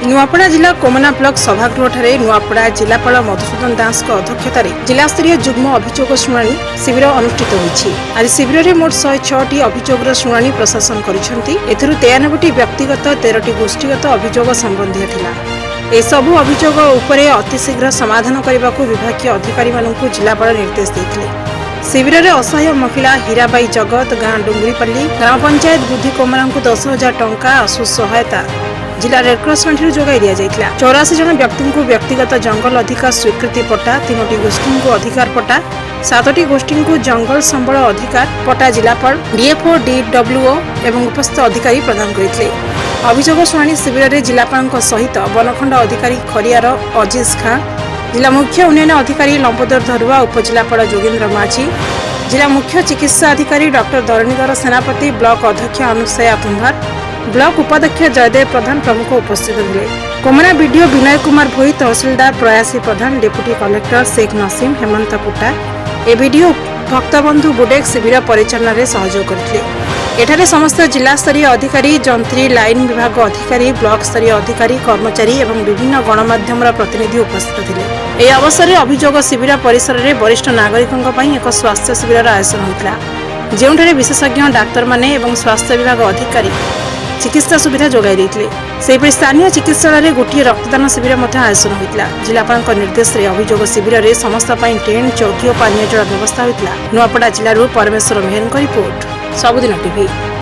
नुआपड़ा जिला कोमना ब्लॉक सभागृह नुआपड़ा जिलापाल मधुसूदन दास अध्यक्षतार जिलास्तरीय जुग्म अभियोग शुणाणी शिविर अनुष्ठित होईछि। आज शिविर में मोट 106टी अभियोगर शुणाणी प्रशासन करिसेंति। एथिरु 93टी व्यक्तिगत 13टी गोष्ठीगत अभियोग संबंधी थिला। ए सबु अभियोग उपरे अतिशीघ्र समाधान करने को विभागीय अधिकारी मानकु जिलापाल निर्देश देथिले। शिविर में असहाय महिला हीराबाई जगत गाँ डुंगरीपल्ली ग्राम पंचायत बुद्धि कोमरा को 10,000 टंका आशु सहायता जिला रेडक्रॉस पांठि जोगाई दिया जायतिला। 84 जन व्यक्ति को व्यक्तिगत जंगल अधिकार स्वीकृति पट्टा, 3टी गोष्ठी को अधिकार पट्टा, 7टी गोष्ठी को जंगल संबल अधिकार पट्टा जिलापाल डीएफओ डीडब्ल्यूओ एवं उपस्थित अधिकारी प्रदान करथिले। अभियोग शुणाणी शिविर में जिलापाल सहित वनखंड अधिकारी खरियार अजीज खां, जिला मुख्य उन्नयन अधिकारी लंबोदर धरुआ, उपजिलापाल जोगेन्द्र माझी, जिला मुख्य चिकित्सा अधिकारी डॉक्टर धरणीधर सेनापति, ब्लॉक अध्यक्ष अनुसया कुंभार, ब्लॉक उपाध्यक्ष जयदेव प्रधान प्रमुख उपस्थित थे। कोमना बीडीओ विनय कुमार भोई, तहसीलदार प्रयासी प्रधान, डेप्यूटी कलेक्टर शेख नसीम हेमंत पुट्टा, एबीडीओ भक्तबंधु बुडेक शिविर परिचालन में सहयोग करते। एठारे समस्त जिला स्तरीय अधिकारी, जंत्री, लाइन विभाग अधिकारी, ब्लॉक स्तरीय अधिकारी, कर्मचारी एवं विभिन्न गणमाध्यम प्रतिनिधि उपस्थित थे। यह अवसर में अभियोग शिविर परिसर में वरिष्ठ नागरिकों एक स्वास्थ्य शिविर आयोजन होता, जोठारे विशेषज्ञ डाक्तर माने एवं स्वास्थ्य विभाग अधिकारी चिकित्सा सुविधा जोगाई देथिले। सेहिपरि स्थानीय चिकित्सालय गोटे रक्तदान शिविर आयोजन होता। जिलापाल निर्देश में अभियोग शिविर में समस्त टेंट, चौकी और पानीय जल व्यवस्था होता। नुआपड़ा जिलूर परमेश्वर मेहर रिपोर्ट, सबुदिन टीवी।